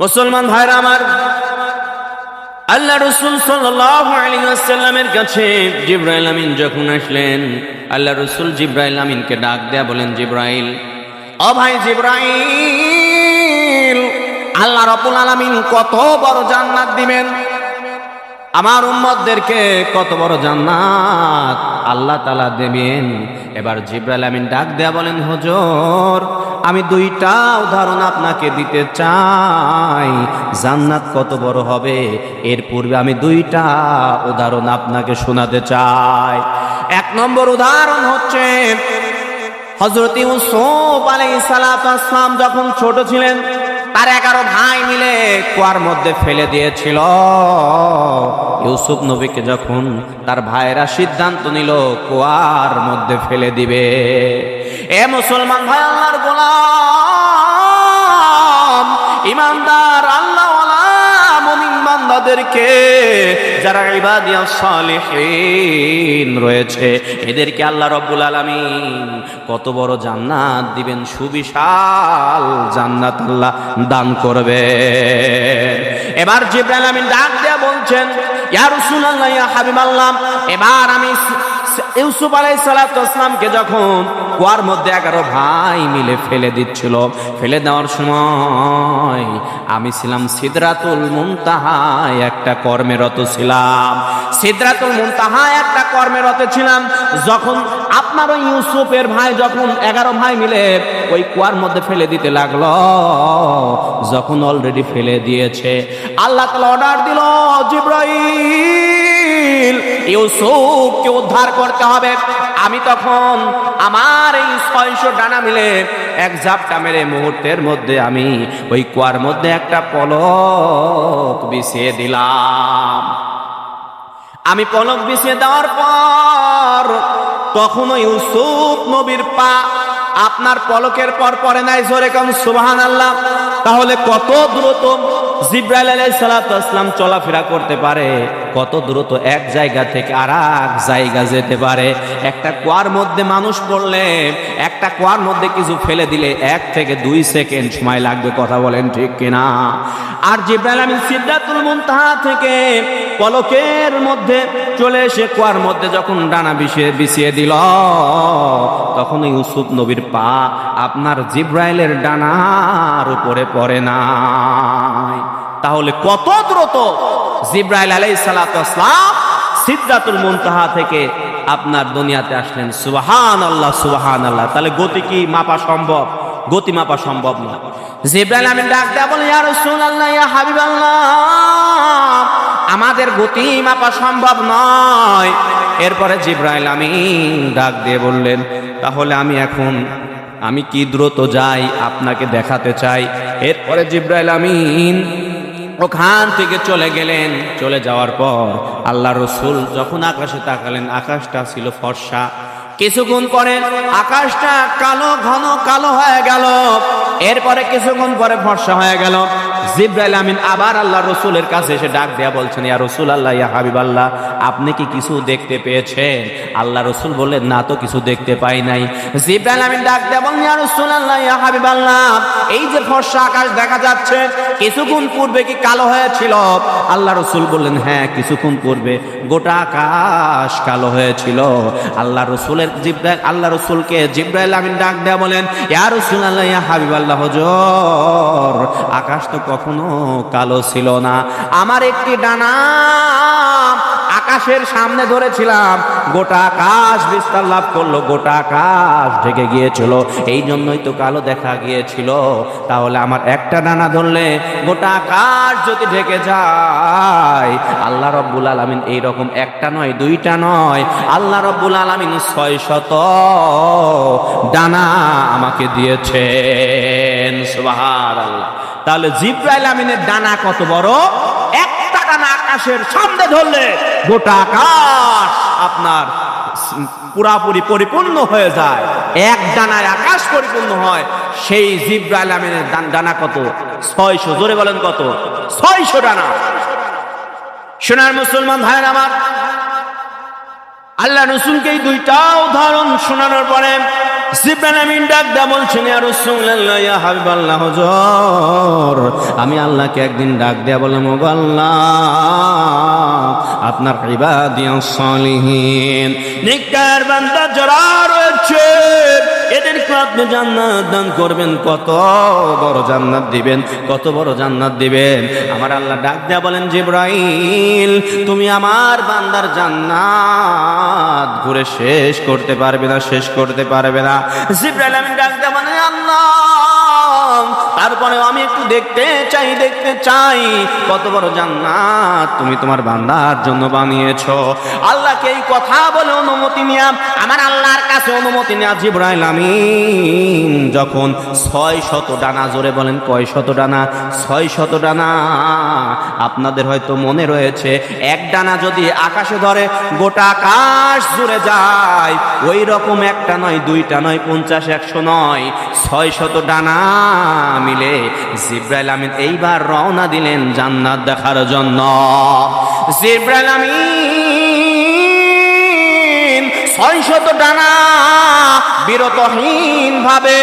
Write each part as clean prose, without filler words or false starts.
মুসলমান ভাইরা আমার, আল্লাহ রাসূল সাল্লাল্লাহু আলাইহি ওয়াসাল্লামের কাছে জিবরাইল আমিন যখন আসলেন, আল্লাহ রাসূল জিবরাইল আমিনকে ডাক দেয়া বলেন, জিবরাইল, ও ভাই জিবরাইল, আল্লাহ রাব্বুল আলামিন কত বড় জান্নাত দিবেন, আমার উম্মতদেরকে কত বড় জান্নাত আল্লাহ তাআলা দেবেন। এবার জিবরাইল আমিন ডাক দেয়া বলেন, হুজুর, আমি দুইটা উদাহরণ আপনাকে দিতে চাই, জান্নাত কত বড় হবে এর পূর্বে আমি দুইটা উদাহরণ আপনাকে শোনাতে চাই। এক নম্বর উদাহরণ হচ্ছে হযরত ইউসুফ আলাইহিস সালাতু ওয়াস সালাম যখন ছোট ছিলেন, তার 11 ভাই মিলে কুয়ার মধ্যে ফেলে দিয়েছিল। ইউসুফ নবীকে যখন তার ভাইরা সিদ্ধান্ত নিল কুয়ার মধ্যে ফেলে দিবে, এ মুসলমান ভাই, আল্লাহর গোলাম ইমানদার আল্লাহওয়ালা মুমিন বান্দাদেরকে, যারা ইবাদিয়াস সালিহিন রয়েছে, এদেরকে আল্লাহ রাব্বুল আলামিন কত বড় জান্নাত দিবেন, সুবিশাল জান্নাত আল্লাহ দান করবে। এবার জিবরাইল আমিন ডাক দেয়া বলছেন, ইয়া রাসূলুল্লাহ, ইয়া হাবিবাল্লাহ, এবার আমি ইউসুফ আলাইহিস সালাতু ওয়াস সালামকে যখন কুয়ার মধ্যে 11 ভাই মিলে ফেলে দিচ্ছিল, ফেলে দেওয়ার সময় আমি ছিলাম সিদরাতুল মুনতাহায় একটা কর্মরত ছিলাম, সিদরাতুল মুনতাহায় একটা কর্মরত ছিলাম। যখন আপনার ওই ইউসুফের ভাই যখন 11 ভাই মিলে ওই কুয়ার মধ্যে ফেলে দিতে লাগলো, যখন অলরেডি ফেলে দিয়েছে, আল্লাহ তাআলা অর্ডার দিল, জিবরাইল, ইউসুফকে উদ্ধার করতে হবে। আমি তখন আমার এই 600 ডানা মিলে এক ঝাপটা মেরে মুহূর্তের মধ্যে আমি ওই কুয়ার মধ্যে একটা পলক বিছিয়ে দিলাম। আমি পলক বিছিয়ে দেওয়ার পর তখনও ইউসুফ নবীর পা আপনার পলকের পর পরে নাই। জোরে কোন সুবহানাল্লাহ। তাহলে কত দ্রুত জিবরাইল আলাইহিস সালাতু ওয়াস সালাম চলাফেরা করতে পারে, কত দ্রুত এক জায়গা থেকে আরেক জায়গা যেতে পারে। একটা কুয়ার মধ্যে মানুষ পড়লে, একটা কুয়ার মধ্যে কিছু ফেলে দিলে 1 থেকে 2 সেকেন্ড সময় লাগবে, কথা বলেন ঠিক কিনা? আর জিবরাইল আমিন সিদরাতুল মুনতাহা থেকে পলকের মধ্যে চলে এসে কুয়ার মধ্যে যখন ডানা বিছিয়ে দিল, তখন ইউসুফ নবীর পা আপনার জিবরাইলের ডানার উপরে পড়ে নাই। তাহলে কত দ্রুত জিবরাইল আলাইহিস সালাতু ওয়াস সালাম সিদরাতুল মুনতাহা থেকে আপনার দুনিয়াতে আসলেন। সুবহানাল্লাহ, সুবহানাল্লাহ। তাহলে গতি কি মাপা সম্ভব? গতি মাপা সম্ভব না। জিবরাইল আমিন ডাক দেয়া বলেন, ইয়া রাসূলুল্লাহ, ইয়া হাবিবাল্লাহ, আমাদের গতি মাপা সম্ভব নয়। এরপরে জিবরাইল আমিন ডাক দিয়ে বললেন, তাহলে আমি কি দ্রুত যাই আপনাকে দেখাতে চাই। এরপরে জিবরাইল আমিন ওখান থেকে চলে গেলেন। চলে যাওয়ার পর আল্লাহ রাসূল যখন আকাশে তাকালেন, আকাশটা ছিল ফর্সা। কিছুক্ষণ পরে আকাশটা কালো, ঘন কালো হয়ে গেল। এরপরে কিছুক্ষণ পরে ফর্সা হয়ে গেল। জিবরাইল আমিন আবার আল্লাহ রাসূলের কাছে এসে ডাক দেয়া বলছেন, ইয়া রাসূলুল্লাহ, ইয়া হাবিবাল্লাহ, আপনি কি কিছু দেখতে পেয়েছেন? আল্লাহ রাসূল বললেন, না তো কিছু দেখতে পাই নাই। জিবরাইল আমিন ডাক দেয়া বললেন, ইয়া রাসূলুল্লাহ, ইয়া হাবিবাল্লাহ, এই যে ফর্সা আকাশ দেখা যাচ্ছে, কিছুক্ষণ পূর্বে কি কালো হয়েছিল? আল্লাহ রাসূল বললেন, হ্যাঁ, কিছুক্ষণ পূর্বে গোটা আকাশ কালো হয়েছিল। আল্লাহ রাসূলকে জিবরাইল আমিন ডাক দেয়া বলেন, ইয়া রাসূলুল্লাহ, ইয়া হাবিবাল্লাহ, হুজুর, আকাশ তো কখনো কালো ছিল না। আমার একটি ডানা আকাশের সামনে ধরেছিলাম, গোটা আকাশ বিস্তার লাভ করলো, গোটা আকাশ ঢেকে গিয়েছিল, এই জন্যই তো কালো দেখা গিয়েছিল। তাহলে আমার একটা ডানা ধরলে গোটা আকাশ যদি ঢেকে যায়, আল্লাহ রাব্বুল আলামিন এইরকম একটা নয়, দুইটা নয়, আল্লাহ রাব্বুল আলামিন 600 ডানা আমাকে দিয়েছেন। সুবহানাল্লাহ। তাহলে জিবরাইল আমিনের ডানা কত বড়? একটা ডানা আকাশের সামনে ধরলে গোটা আকাশ আপনার পুরাপুরি পরিপূর্ণ হয়ে যায়। এক ডানায় আকাশ পরিপূর্ণ হয়। সেই জিবরাইল আমিনের ডানা কত? 600। জোরে বলেন কত? 600 ডানা। সোনার মুসলমান ভাইয়ের আমার, আল্লাহ রাসূলকে এই দুইটা উদাহরণ শোনানোর পরে জিবরাইল আমিন ডাক দেয়া বলছেন, ইয়া রাসূলুল্লাহ, ইয়া হাবিবাল্লাহ, হুজুর আমি আল্লাহকে একদিন ডাক দেয়া বললাম, ওগো আল্লাহ, আপনার ইবাদিয়াস সালিহিন নেককার বান্দা যারা রয়েছে এদেরকে আপনি জান্নাত দান করবেন, কত বড় জান্নাত দিবেন, কত বড় জান্নাত দিবেন। আমার আল্লাহ ডাক দেয়া বলেন, জিবরাইল তুমি আমার বান্দার জান্নাত ঘুরে শেষ করতে পারবে না, শেষ করতে পারবে না। জিবরাইল আমিন ডাক দেয়া বলেন, আল্লাহ তারপরে আমি একটু দেখতে চাই কত বড় জান্নাত তুমি তোমার বান্দার জন্য বানিয়েছো। আল্লাহকে এই কথা বলে অনুমতি নিয়া, আমার আল্লাহর কাছে অনুমতি নেয়া জিবরাইল আমিন যখন 600 ডানা, জোরে বলেন কয় শত ডানা? 600 ডানা। আপনাদের হয়তো মনে রয়েছে এক ডানা যদি আকাশে ধরে গোটা আকাশ জুড়ে যায়, ওই রকম একটা নয়, দুইটা নয়, 50, 100 নয়, 600 ডানা মিলে জিবরাইল আমিন এইবার রওনা দিলেন জান্নাত দেখার জন্য। জিবরাইল আমিন 600 ডানা বিরতহীন ভাবে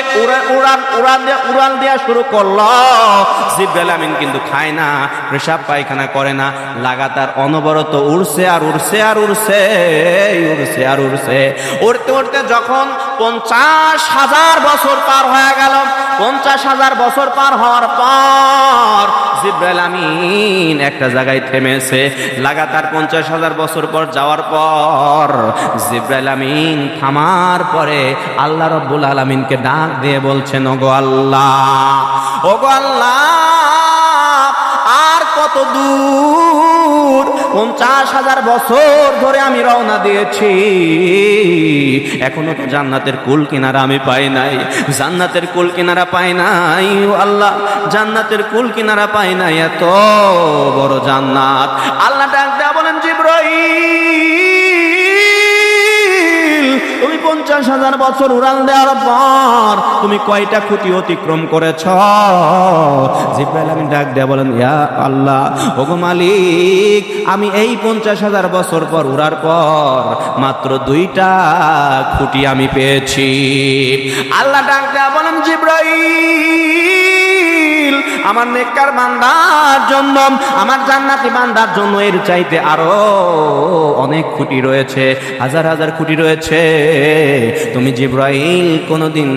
উড়াল দেওয়া শুরু করলো। জিবরাইল আমিন কিন্তু খায় না, পেশাব পায়খানা করে না, লাগাতার অনবরত উড়ছে আর উড়ছে আর উড়ছে, উড়ছে আর উড়ছে। উড়তে উড়তে যখন 50,000 বছর পার হয়ে গেল, 50,000 বছর পার হওয়ার পর জিবরাইল আমিন একটা জায়গায় থেমেছে। লাগাতার 50,000 বছর পর যাওয়ার পর জিবরাইল আমিন থামার পরে আল্লাহ রাব্বুল আলামিনকে ডাক দিয়ে বলছেন, ওগো আল্লাহ, ওগো আল্লাহ, আর কত দূর? 50,000 বছর ধরে আমি রওনা দিয়েছি, এখনো তো জান্নাতের কুল কিনারা আমি পাই নাই, জান্নাতের কুল কিনারা পাই নাই। ও আল্লাহ, জান্নাতের কুল কিনারা পাই নাই, এত বড় জান্নাত। আল্লাহ ডাক দেয়া বলেন, জিবরাইল তুমি 50,000 বছর উড়াল দেওয়ার পর তুমি কয়টা খুঁটি অতিক্রম করেছ? জিবরাইল আমিন ডাক দেয়া বলেন, ইয়া আল্লাহ, ওগো মালিক, আমি এই 50,000 বছর পর উড়ার পর মাত্র 2টা খুঁটি আমি পেয়েছি। আল্লাহ ডাক দেয়া বলেন, জিবরাইল আমার নেককার বান্দার জন্য, আমার জান্নাতি বান্দার জন্য এর চাইতে আরো অনেক খুঁটি রয়েছে, হাজার হাজার খুঁটি রয়েছে। তুমি জিবরাইল কোনদিন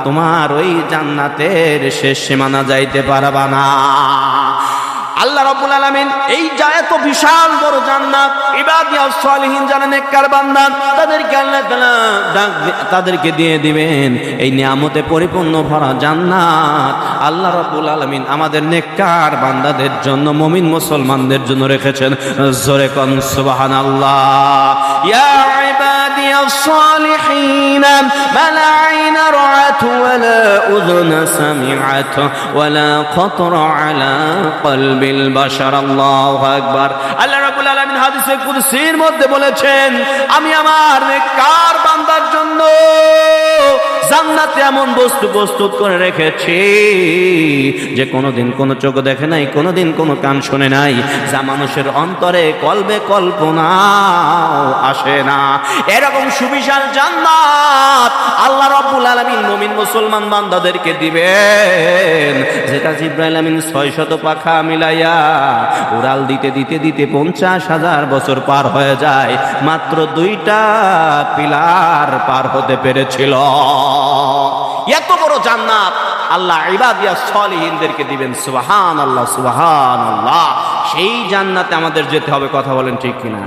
তোমার ওই জান্নাতের শেষ সীমানা যাইতে পারবা না। আল্লাহ রাব্বুল আলামিন এই এত বিশাল বড় জান্নাত ইবাদিয়াস সালিহিন যারা নেককার বান্দা তাদেরকে আল্লাহ তাআলা তাদেরকে দিয়ে দিবেন এই নিয়ামতে পরিপূর্ণ ভরা জান্নাত। আল্লাহ রাব্বুল আলামিন আমাদের নেককার বান্দাদের জন্য, মুমিন মুসলমানদের জন্য রেখেছেন। জোরে কোন সুবহানাল্লাহ। ইয়া ইবাদিয়াস সালিহিন মালা আইনা রাআত ওয়ালা উযুন সামিআত ওয়ালা খাতরা আলা কলবি বাশার। আল্লাহু আকবার। আল্লাহ রাব্বুল আলামিন হাদিসে কুদসির মধ্যে বলেছেন, আমি আমার নেককার বান্দার জন্য জান্নাতে এমন বস্তু প্রস্তুত করে রেখেছি যে কোনোদিন কোনো চোখ দেখে নাই, কোনোদিন কোনো কান শুনে নাই, যা মানুষের অন্তরে কলবে কল্পনাও আসে না। এরকম সুবিশাল জান্নাত আল্লাহ রাব্বুল আলামিন মুমিন মুসলমান বান্দাদেরকে দিবেন, যেটা জিবরাইল আমিন 600 পাখা মিলাইয়া উড়াল দিতে দিতে দিতে 50,000 বছর পার হয়ে যায়, মাত্র 2টা পিলার পার হতে পেরেছিল। এত বড় জান্নাত আল্লাহ ইবাদিয়াস সালিহিনদেরকে দিবেন। সুবহানাল্লাহ, সুবহানাল্লাহ। সেই জান্নাতে আমাদের যেতে হবে, কথা বলেন ঠিক কিনা?